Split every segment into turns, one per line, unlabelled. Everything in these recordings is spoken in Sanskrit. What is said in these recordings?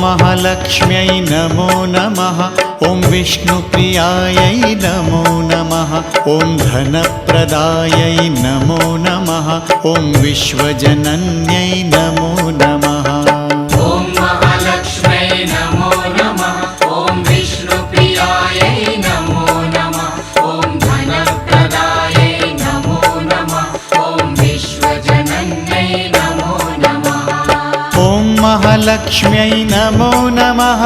महालक्ष्म्यै नमो नमः। ॐ विष्णुप्रियायै नमो नमः। ॐ धनप्रदायै नमो नमः। ॐ विश्वजनन्यै नमो नमः।
ॐ महालक्ष्म्यै नमो नमः। ॐ विष्णुप्रियायै नमो नमः। ॐ धनप्रदायै नमो नमः। ॐ विश्वजनन्यै नमो नमः।
ॐ महालक्ष्म्यै नमो नमः।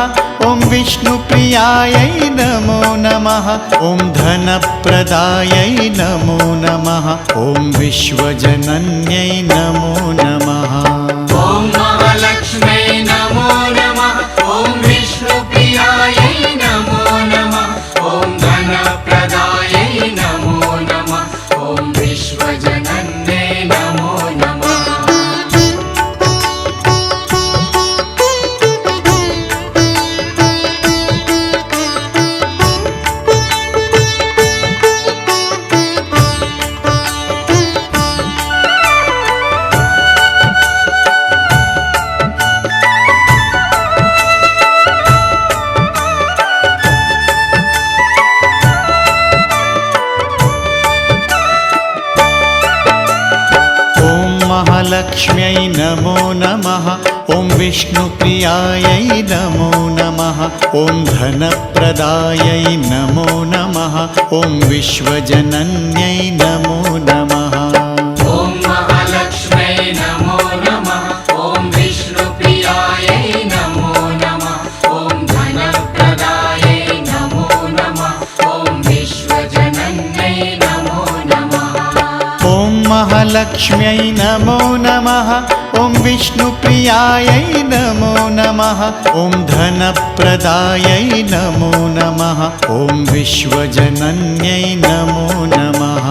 ॐ विष्णुप्रियायै नमो नमः। ॐ धनप्रदायै नमो नमः। ॐ विश्वजनन्यै नमो नमः।
ॐ महालक्ष्म्यै नमो नमः। ॐ विष्णुप्रियायै नमो नमः। ॐ धनप्रदायै नमो नमः। ॐ विश्वजनन्यै नमो नमः।
महालक्ष्म्यै नमो नमः। ॐ विष्णुप्रियायै नमो नमः। ॐ धनप्रदायै नमो नमः। ॐ विश्वजनन्यै नमो नमः।
ॐ महालक्ष्म्यै नमो नमः। ॐ विष्णुप्रियायै नमो नमः। ॐ धनप्रदायै नमो नमः। ॐ विश्वजनन्यै नमो नमः।
ॐ महालक्ष्म्यै नमो नमः। ॐ विष्णुप्रियायै नमो नमः। ॐ धनप्रदायै नमो नमः। ॐ विश्वजनन्यै नमो नमः।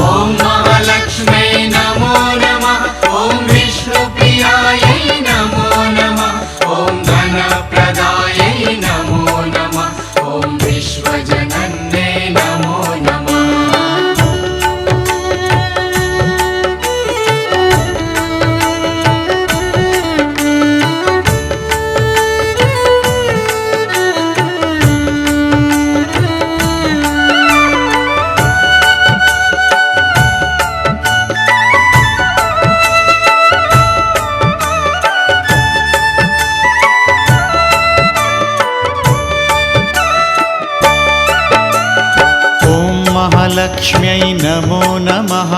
ॐ महालक्ष्म्यै नमो नमः। ॐ विष्णुप्रियायै नमो नमः। ॐ धनप्रदायै नमो नमः। ॐ विश्वजनन्यै नमो नमः।
महालक्ष्म्यै नमो नमः।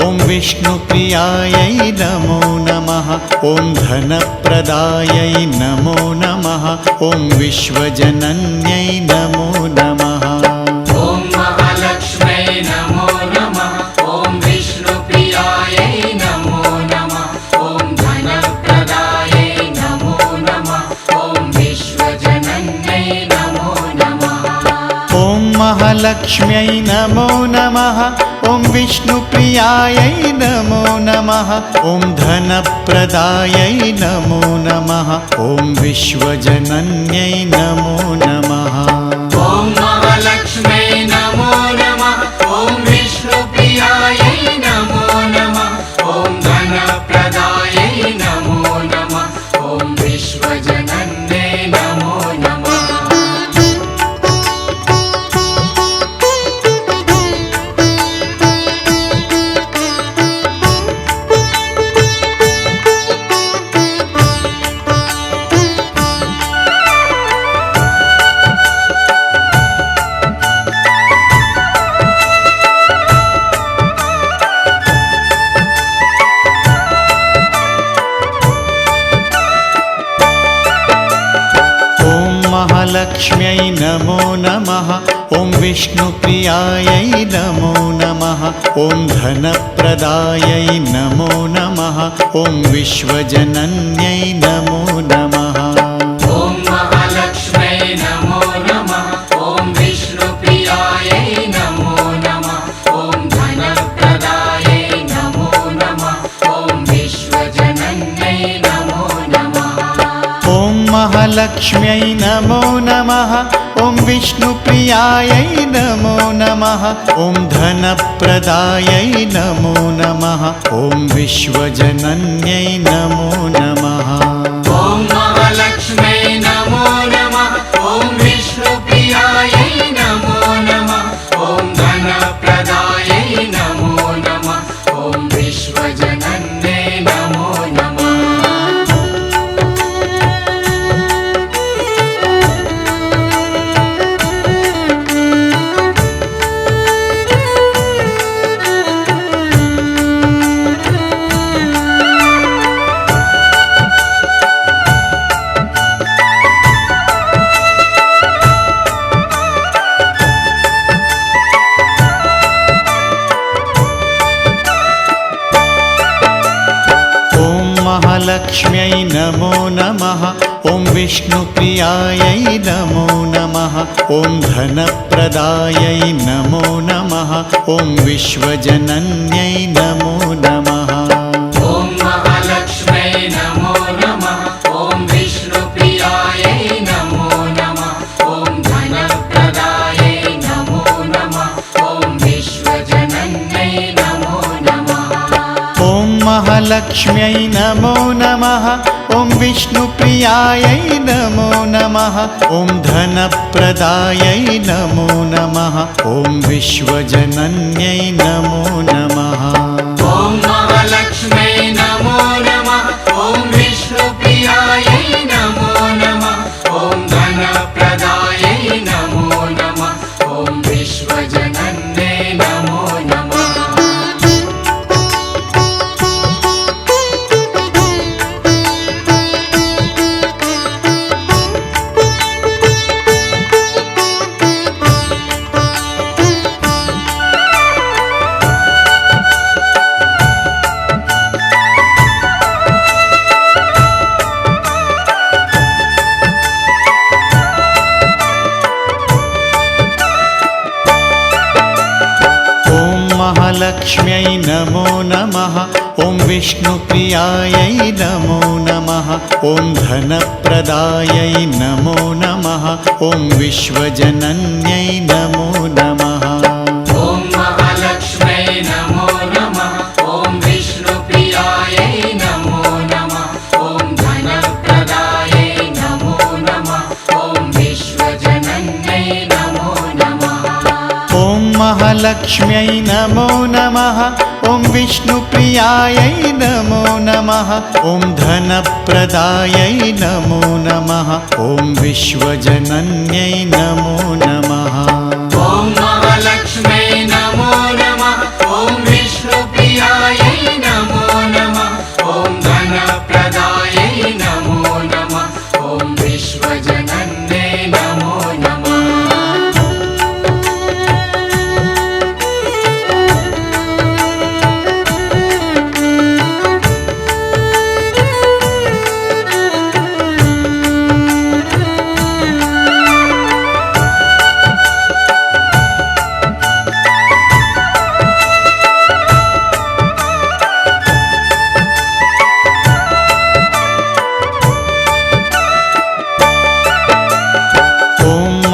ॐ विष्णुप्रियायै नमो नमः। ॐ धनप्रदायै नमो नमः। ॐ विश्वजनन्यै नमो नमः।
ॐ महालक्ष्म्यै नमो नमः। ॐ विष्णुप्रियायै नमो नमः। ॐ धनप्रदायै नमो नमः। ॐ विश्वजनन्यै नमो नमः।
ॐ महालक्ष्म्यै नमो नमः। ॐ विष्णुप्रियायै नमो नमः। ॐ धनप्रदायै नमो नमः। ॐ विश्वजनन्यै नमो नमः।
ॐ महालक्ष्म्यै नमो नमः। ॐ विष्णुप्रियायै नमो नमः। ॐ धनप्रदायै नमो नमः। ॐ विश्वजनन्यै नमो नमः।
महालक्ष्म्यै नमो नमः। ॐ विष्णुप्रियायै नमो नमः। ॐ धनप्रदायै नमो नमः। ॐ विश्वजनन्यै नमो नमः।
ॐ महालक्ष्म्यै नमो नमः। ॐ विष्णुप्रियायै नमो नमः। ॐ धनप्रदायै नमो नमः। ॐ विश्वजनन्यै नमो नमः।
ॐ महालक्ष्म्यै नमो नमः। ॐ विष्णुप्रियायै नमो नमः। ॐ धनप्रदायै नमो नमः। ॐ विश्वजनन्यै नमो नमः।
ॐ महालक्ष्म्यै
महालक्ष्म्यै नमो नमः ॐ विष्णुप्रियायै नमो नमः ॐ धनप्रदायै नमो नमः ॐ विश्वजनन्यै नमो नमः
ॐ महालक्ष्म्यै नमो नमः ॐ विष्णुप्रियायै नमो नमः ॐ धनप्रदायै नमो नमः ॐ विश्वजनन्यै नमो नमः
ॐ महालक्ष्म्यै नमो नमः ॐ विष्णुप्रियायै नमो नमः ॐ धनप्रदायै नमो नमः ॐ विश्वजनन्यै नमो नमः
ॐ महालक्ष्म्यै नमो नमः ॐ विष्णुप्रियायै नमो नमः ॐ धनप्रदायै नमो नमः ॐ विश्वजनन्यै नमो नमः
महालक्ष्म्यै नमो नमः ॐ विष्णुप्रियायै नमो नमः ॐ धनप्रदायै नमो नमः ॐ विश्वजनन्यै नमो नमः
ॐ महालक्ष्म्यै नमो नमः ॐ विष्णुप्रियायै नमो नमः ॐ धनप्रदायै नमो नमः ॐ विश्वजनन्यै नमो नमः
ॐ महालक्ष्म्यै नमो नमः ॐ विष्णुप्रियायै नमो नमः ॐ धनप्रदायै नमो नमः ॐ विश्वजनन्यै नमो नमः
ॐ महालक्ष्म्यै नमो नमः ॐ विष्णुप्रियायै नमो नमः ॐ धनप्रदायै नमो नमः ॐ विश्वजनन्यै नमो नमः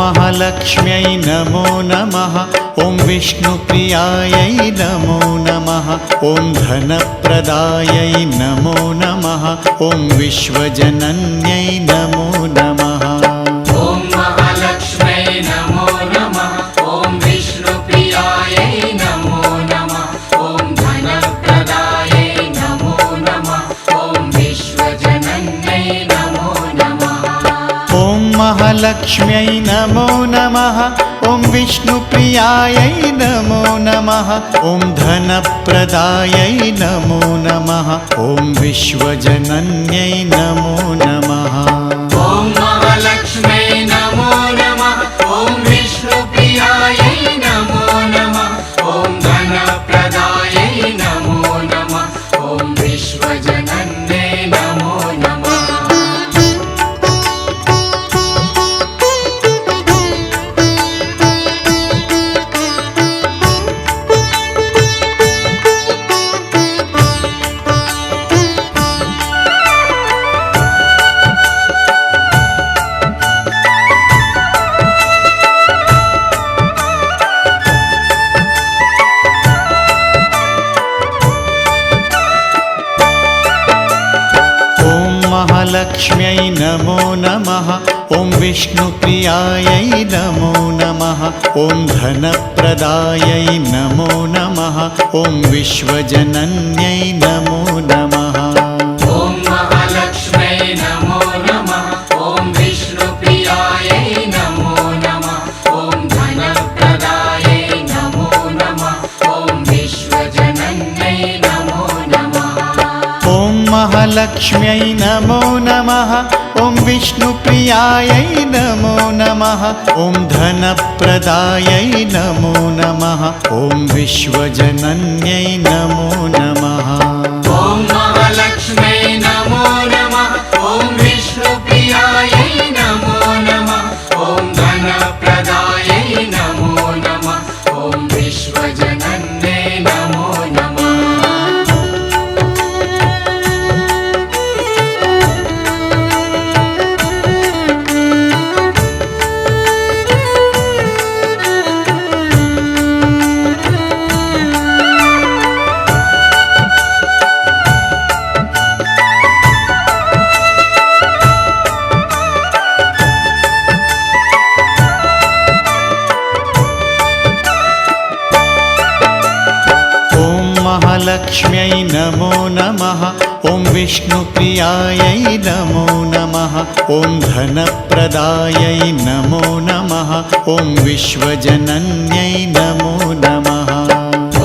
महालक्ष्म्यै नमो नमः ॐ विष्णुप्रियायै नमो नमः ॐ धनप्रदायै नमो नमः ॐ विश्वजनन्यै नमो नमः
ॐ महालक्ष्म्यै नमो नमः ॐ विष्णुप्रियायै नमो नमः ॐ धनप्रदायै नमो नमः ॐ विश्वजनन्यै नमो नमः
ॐ महालक्ष्म्यै नमो नमः ॐ विष्णुप्रियायै नमो नमः ॐ धनप्रदायै नमो नमः ॐ विश्वजनन्यै नमो नमः
ॐ महालक्ष्म्यै नमो नमः ॐ विष्णुप्रियायै नमो नमः ॐ धनप्रदायै नमो नमः ॐ विश्वजनन्यै नमो नमः
महालक्ष्म्यै नमो नमः ॐ विष्णुप्रियायै नमो नमः ॐ धनप्रदायै नमो नमः ॐ विश्वजनन्यै नमो नमः
ॐ महालक्ष्म्यै नमो नमः ॐ विष्णुप्रियायै नमो नमः ॐ धनप्रदायै नमो नमः ॐ विश्वजनन्यै नमो नमः
ॐ महालक्ष्म्यै नमो नमः ॐ विष्णुप्रियायै नमो नमः ॐ धनप्रदायै नमो नमः ॐ विश्वजनन्यै नमो नमः
ॐ महालक्ष्म्यै नमो विष्णुप्रियायै नमो नमः ॐ धनप्रदायै नमो नमः ॐ विश्वजनन्यै नमो नमः
महालक्ष्म्यै नमो नमः ॐ विष्णुप्रियायै नमो नमः ॐ धनप्रदायै नमो नमः ॐ विश्वजनन्यै नमो नमः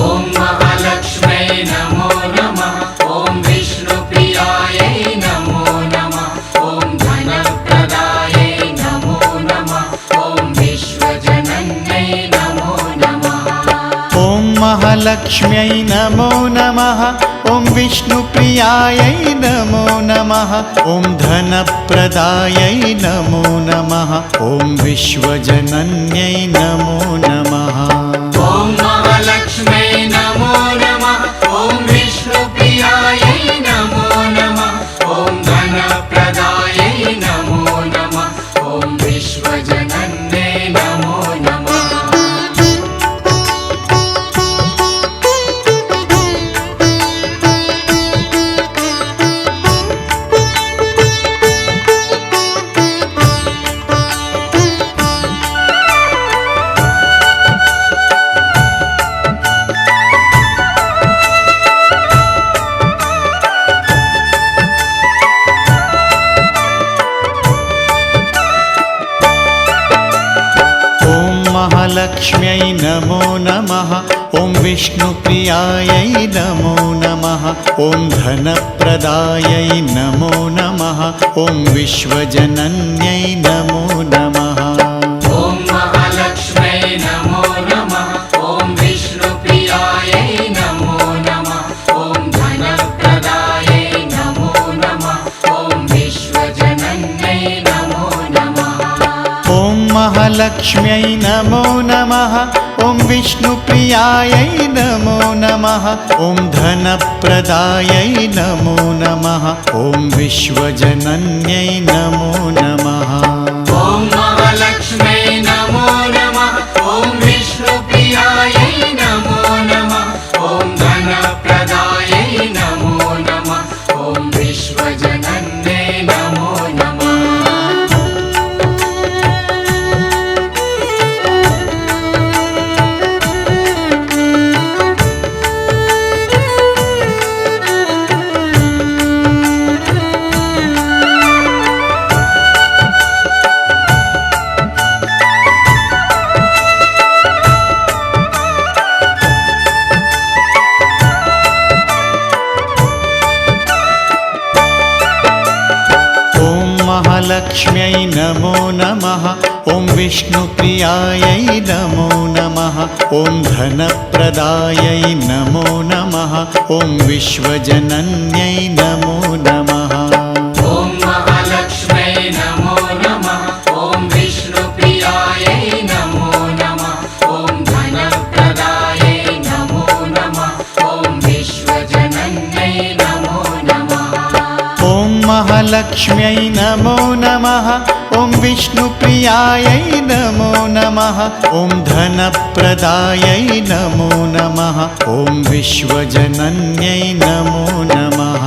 ॐ महालक्ष्म्यै नमो नमः ॐ विष्णुप्रियायै नमो नमः ॐ धनप्रदायै नमो नमः ॐ विश्वजनन्यै नमो नमः
ॐ महालक्ष्म्यै नमो नमः ॐ विष्णुप्रियायै नमो नमः ॐ धनप्रदायै नमो नमः ॐ विश्वजनन्यै नमो नमः
ॐ महालक्ष्म्यै नमो नमः ॐ विष्णुप्रियायै नमो नमः ॐ धनप्रदायै नमो नमः ॐ विश्वजनन्यै नमो नमः
महालक्ष्म्यै नमो नमः ॐ विष्णुप्रियायै नमो नमः ॐ धनप्रदायै नमो नमः ॐ विश्वजनन्यै नमो नमः
ॐ महालक्ष्म्यै नमो नमः ॐ विष्णुप्रियायै नमो नमः ॐ धनप्रदायै नमो नमः ॐ विश्वजनन्यै नमो नमः
ॐ महालक्ष्म्यै नमो नमः ॐ विष्णुप्रियायै नमो नमः ॐ धनप्रदायै नमो नमः ॐ विश्वजनन्यै नमो नमः
ॐ महालक्ष्म्यै नमो नमः ॐ विष्णुप्रियायै नमो नमः ॐ धनप्रदायै नमो नमः ॐ विश्वजनन्यै नमो नमः
महालक्ष्म्यै नमो नमः ॐ विष्णुप्रियायै नमो नमः ॐ धनप्रदायै नमो नमः ॐ विश्वजनन्यै नमो नमः
ॐ महालक्ष्म्यै नमो नमः ॐ विष्णुप्रियायै नमो नमः ॐ धनप्रदायै नमो नमः ॐ विश्वजनन्यै नमो नमः
ॐ महालक्ष्म्यै नमो नमः ॐ विष्णुप्रियायै नमो नमः ॐ धनप्रदायै नमो नमः ॐ विश्वजनन्यै नमो नमः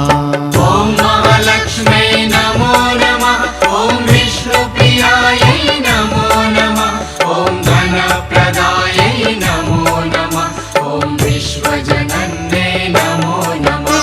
ॐ महालक्ष्म्यै नमो नमः ॐ विष्णुप्रियायै नमो नमः ॐ धनप्रदायै नमो नमः ॐ विश्वजनन्यै नमो नमः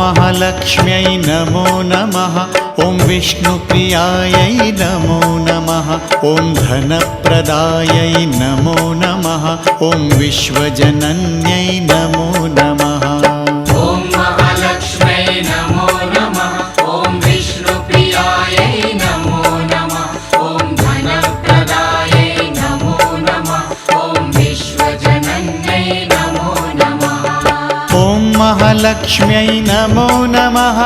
महालक्ष्म्यै नमो नमः ॐ विष्णुप्रियायै नमो नमः नमः ॐ धनप्रदायै नमो नमः ॐ विश्वजनन्यै नमो नमः
ॐ महालक्ष्म्यै नमो नमः ॐ विष्णुप्रियायै नमो नमः ॐ धनप्रदायै नमो नमः ॐ विश्वजनन्यै नमो नमः
ॐ महालक्ष्म्यै नमो नमः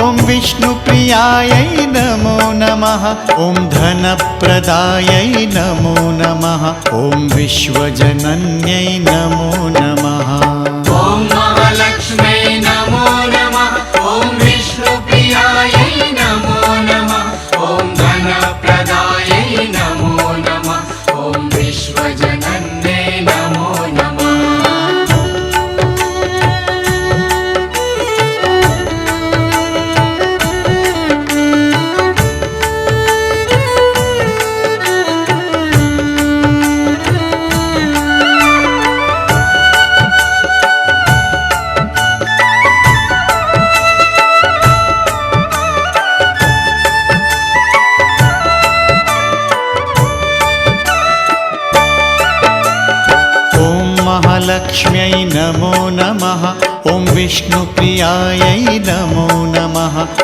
ॐ विष्णुप्रियायै नमो नमः ॐ धनप्रदायै नमो नमः ॐ विश्वजनन्यै नमो नमः
ॐ महालक्ष्म्यै नमो नमः ॐ विष्णुप्रियायै नमो नमः ॐ धनप्रदायै नमो नमः ॐ विश्वजनन्यै नमो नमः
महालक्ष्म्यै नमो नमः ॐ विष्णुप्रियायै नमो नमः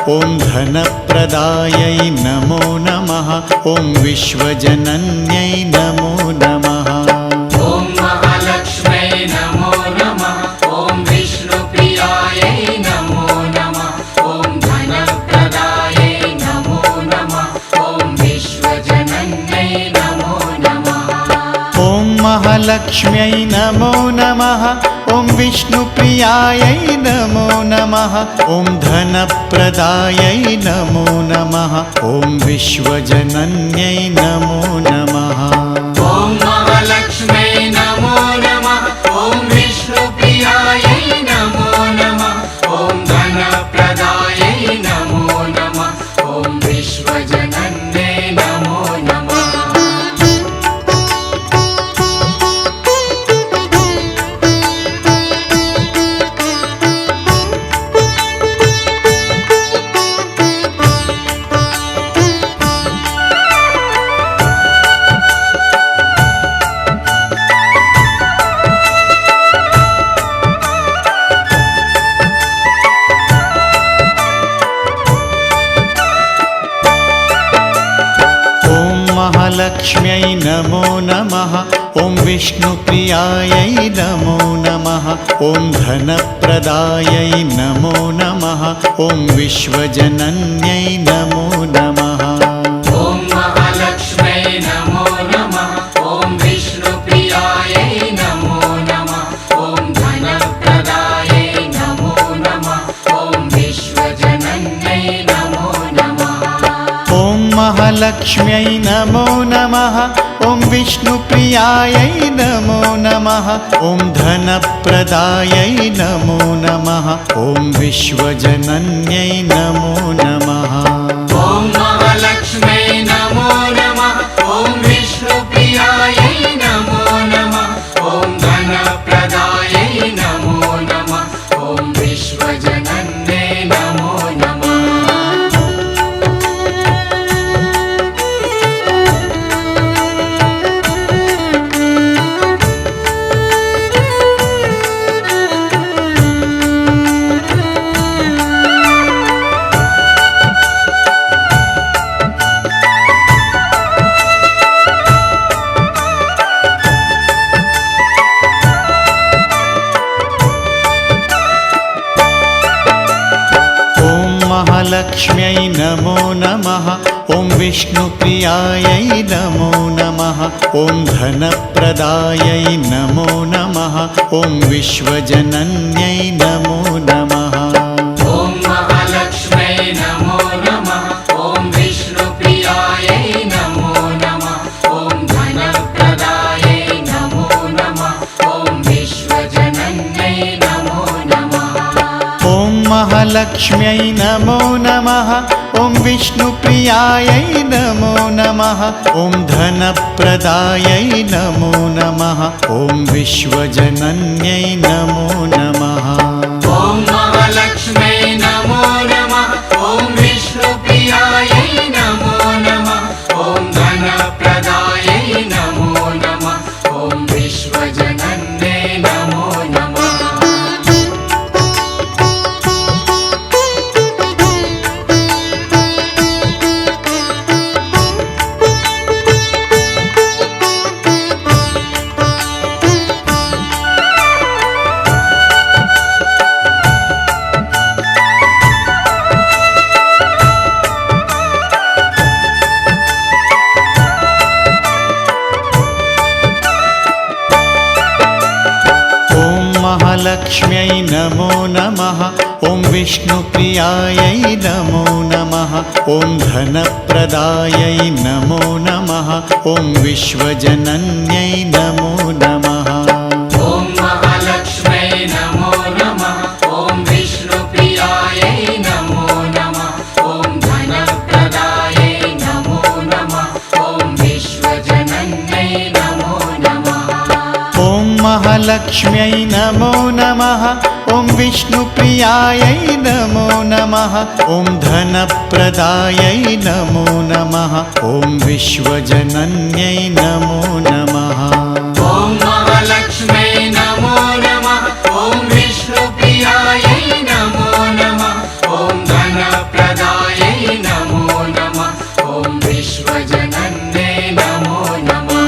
ॐ धनप्रदायै नमो नमः ॐ विश्वजनन्यै नमो नमः
ॐ महालक्ष्म्यै नमो नमः ॐ विष्णुप्रियायै नमो नमः ॐ धनप्रदायै नमो नमः ॐ विश्वजनन्यै नमो नमः
ॐ महालक्ष्म्यै नमो नमः ॐ विष्णुप्रियायै नमो नमः ॐ धनप्रदायै नमो नमः ॐ विश्वजनन्यै नमो नमः
ॐ महालक्ष्म्यै नमो नमः ॐ विष्णुप्रियायै नमो नमः ॐ धनप्रदायै नमो नमः ॐ विश्वजनन्यै नमो नमः
महालक्ष्म्यै नमो नमः ॐ विष्णुप्रियायै नमो नमः ॐ धनप्रदायै नमो नमः ॐ विश्वजनन्यै नमो नमः
ॐ महालक्ष्म्यै नमो नमः ॐ विष्णुप्रियायै नमो नमः ॐ धनप्रदायै नमो नमः ॐ विश्वजनन्यै नमो नमः
ॐ महालक्ष्म्यै नमो नमः ॐ विष्णुप्रियायै नमो नमः ॐ धनप्रदायै नमो नमः ॐ विश्वजनन्यै नमो नमः
ॐ महालक्ष्म्यै नमो नमः ॐ विष्णुप्रियायै नमो नमः ॐ धनप्रदायै नमो नमः ॐ विश्वजनन्यै नमो नमः
महालक्ष्म्यै नमो नमः ॐ विष्णुप्रियायै नमो नमः ॐ धनप्रदायै नमो नमः ॐ विश्वजनन्यै नमो नमः
ॐ महालक्ष्म्यै नमो नमः ॐ विष्णुप्रियायै नमो नमः ॐ धनप्रदायै नमो नमः ॐ विश्वजनन्यै नमो नमः
ॐ महालक्ष्म्यै नमो नमः ॐ विष्णुप्रियायै नमो नमः ॐ धनप्रदायै नमो नमः ॐ विश्वजनन्यै नमो नमः
ॐ महालक्ष्म्यै नमो नमः ॐ विष्णुप्रियायै नमो नमः ॐ धन धनप्रदायै नमो नमः ॐ विश्वजनन्यै नमो नमः
महालक्ष्म्यै नमो नमः ॐ विष्णुप्रियायै नमो नमः ॐ धनप्रदायै नमो नमः ॐ विश्वजनन्यै नमो नमः
ॐ महालक्ष्म्यै नमो नमः ॐ विष्णुप्रियायै नमो नमः ॐ धनप्रदायै नमो नमः ॐ विश्वजनन्यै नमो नमः
ॐ महालक्ष्म्यै नमो नमः ॐ विष्णुप्रियायै नमो नमः ॐ धनप्रदायै नमो नमः ॐ विश्वजनन्यै नमो नमः
ॐ महालक्ष्म्यै नमो नमः ॐ विष्णुप्रियायै नमो नमः ॐ धनप्रदायै नमो नमः ॐ विश्वजनन्यै नमो नमः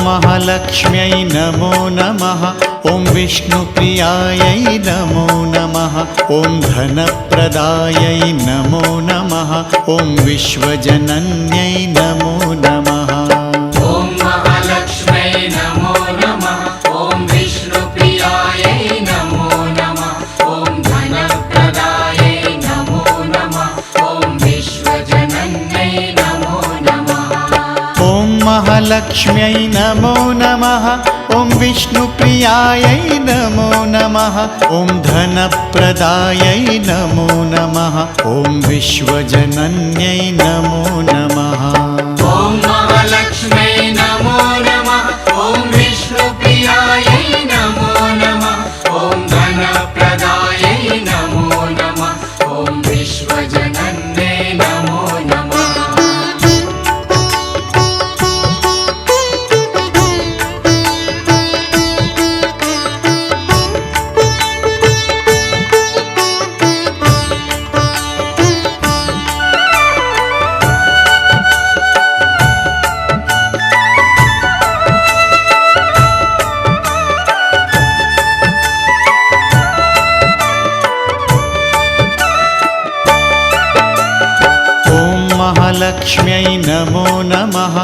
महालक्ष्म्यै नमो नमः ॐ विष्णुप्रियायै नमो नमः ॐ धनप्रदायै नमो नमः ॐ विश्वजनन्यै नमो नमः
ॐ महालक्ष्म्यै नमो नमः ॐ विष्णुप्रियायै नमो नमः ॐ धनप्रदायै नमो नमः ॐ विश्वजनन्यै नमो नमः
ॐ महालक्ष्म्यै नमो नमः ॐ विष्णुप्रियायै नमो नमः ॐ धनप्रदायै नमो नमः ॐ विश्वजनन्यै नमो नमः
ॐ महालक्ष्म्यै नमो नमः ॐ विष्णुप्रियायै नमो नमः ॐ धनप्रदायै नमो नमः ॐ विश्वजनन्यै नमो नमः
महालक्ष्म्यै नमो नमः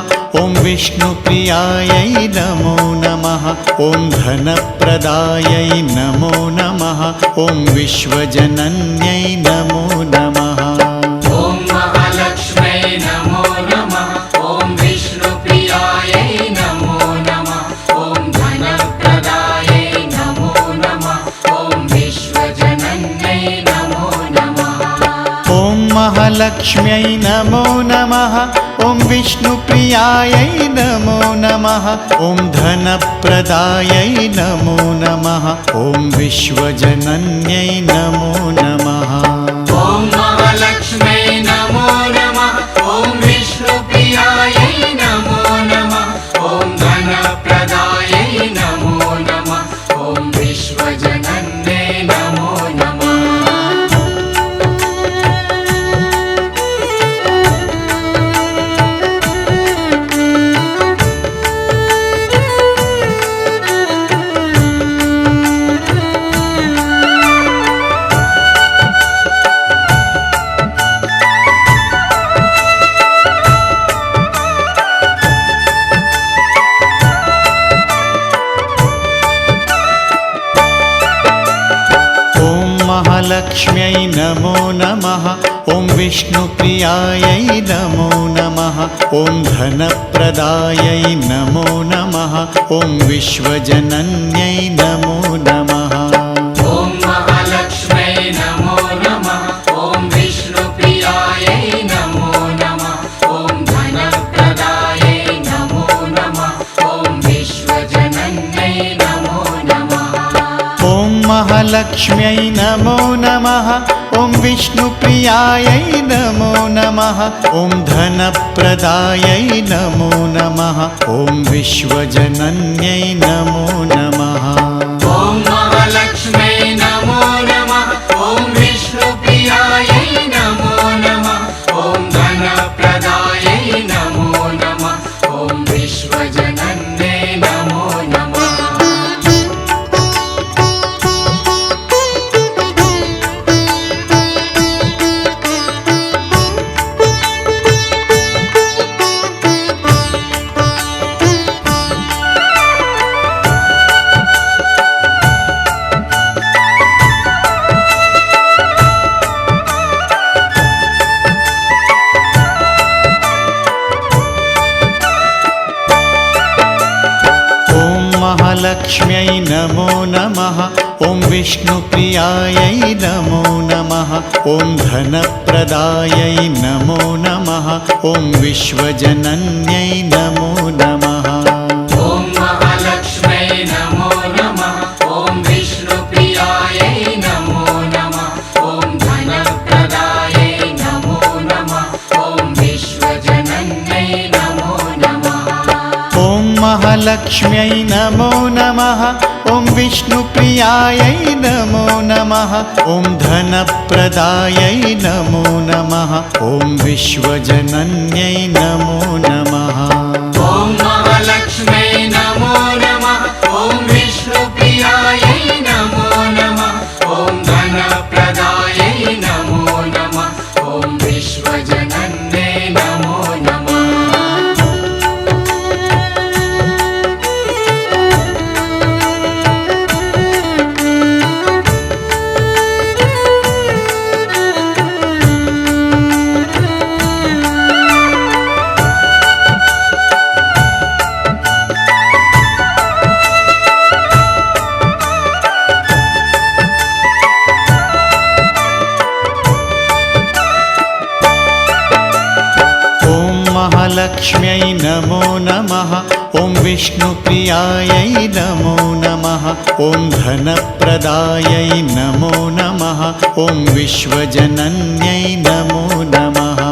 ॐ विष्णुप्रियायै नमो नमः ॐ धनप्रदायै नमो नमः ॐ विश्वजनन्यै नमो नमः
ॐ महालक्ष्म्यै नमो नमः ॐ विष्णुप्रियायै नमो नमः ॐ धनप्रदायै नमो नमः ॐ विश्वजनन्यै नमो नमः
ॐ महालक्ष्म्यै नमो नमः ॐ विष्णुप्रियायै नमो नमः ॐ धनप्रदायै नमो नमः ॐ विश्वजनन्यै नमो नमः
ॐ महालक्ष्म्यै नमो नमः ॐ विष्णुप्रियायै नमो नमः ॐ धनप्रदायै नमो नमः ॐ विश्वजनन्यै नमो नमः
महालक्ष्म्यै नमो नमः ॐ विष्णुप्रियायै नमो नमः ॐ धनप्रदायै नमो नमः ॐ विश्वजनन्यै नमो नमः
ॐ महालक्ष्म्यै नमो नमः ॐ विष्णुप्रियायै नमो नमः ॐ धनप्रदायै नमो नमः ॐ विश्वजनन्यै नमो नमः
ॐ महालक्ष्म्यै नमो नमः ॐ विष्णुप्रियायै नमो नमः ॐ धनप्रदायै नमो नमः ॐ विश्वजनन्यै नमो नमः
ॐ महालक्ष्म्यै नमो नमः ॐ विष्णुप्रियायै नमो नमः ॐ धनप्रदायै नमो नमः ॐ विश्वजनन्यै नमो नमः
लक्ष्म्यै नमो नमः ॐ विष्णुप्रियायै नमो नमः ॐ धनप्रदायै नमो नमः ॐ विश्वजनन्यै नमो नमः
ॐ महालक्ष्म्यै नमो नमः ॐ विष्णुप्रियायै नमो नमः ॐ धनप्रदायै नमो नमः ॐ विश्वजनन्यै नमो नमः
ॐ महालक्ष्म्यै नमो नमः ॐ विष्णुप्रियायै नमो नमः ॐ धनप्रदायै नमो नमः ॐ विश्वजनन्यै नमो नमः
ॐ महालक्ष्म्यै नमो नमः ॐ विष्णुप्रियायै नमो नमः ॐ धनप्रदायै नमो नमः ॐ विश्वजनन्यै नमो नमः
लक्ष्म्यै नमो नमः ॐ विष्णुप्रियायै नमो नमः ॐ धनप्रदायै नमो नमः ॐ विश्वजनन्यै नमो नमः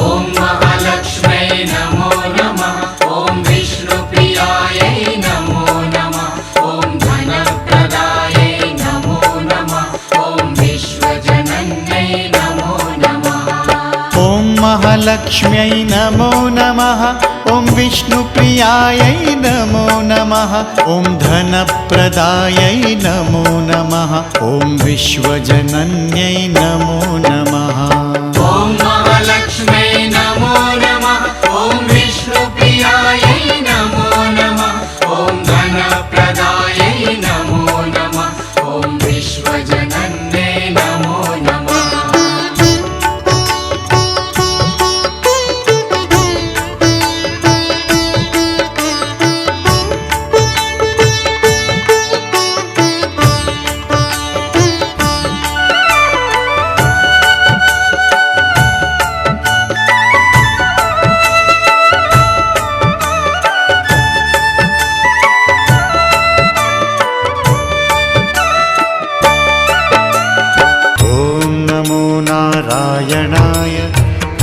ॐ महालक्ष्म्यै नमो नमः ॐ विष्णुप्रियायै नमो नमः ॐ धनप्रदायै नमो नमः ॐ विश्वजनन्यै नमो नमः
ॐ महालक्ष्म्यै नमो नमः ॐ विष्णुप्रियायै नमो नमः ॐ धनप्रदायै नमो नमः ॐ विश्वजनन्यै नमो नमः
ॐ महालक्ष्म्यै नमो नमः ॐ विष्णुप्रियायै नमो नमः ॐ धनप्रदायै नमो नमः ॐ विश्वजनन्यै नमो नमः
नारायणाय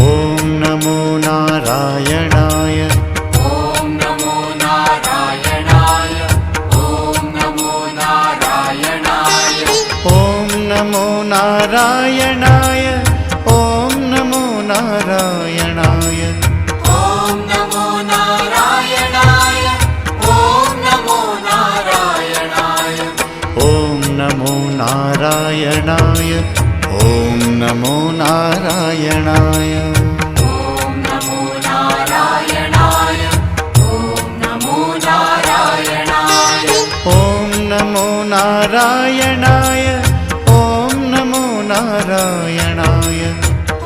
ॐ नमो नारायणाय
ॐ नमो नारायणाय ॐ नमो नारायणाय
ॐ नमो नारायणाय ॐ नमो नारायणाय
ॐ नमो नारायणाय ॐ नमो नारायणाय
ॐ नमो नारायणाय ॐ नमो नारायणाय
ॐ नमो नारायणाय ॐ नमो नारायणाय
ॐ नमो नारायणाय ॐ नमो नारायणाय
ॐ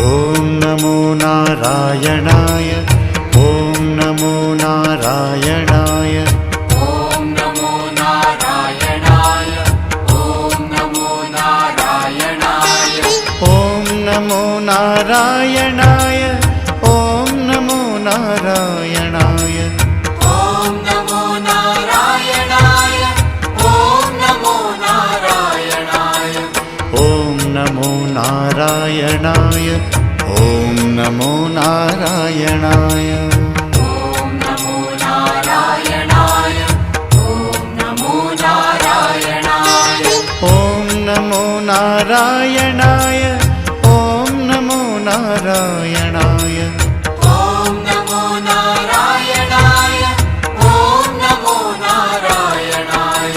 ॐ नमो नारायणाय ॐ नमो नारायणाय
ॐ नमो नारायणाय ॐ नमो नारायणाय
ॐ नमो नारायणाय ॐ नमो नारायणाय
ॐ नमो नारायणाय ॐ नमो नारायणाय
ॐ नमो नारायणाय ॐ नमो नारायणाय
ॐ नमो नारायणाय ॐ नमो नारायणाय
ॐ नमो नारायणाय ॐ नमो नारायणाय
ॐ नमो नारायणाय ॐ नमो नारायणाय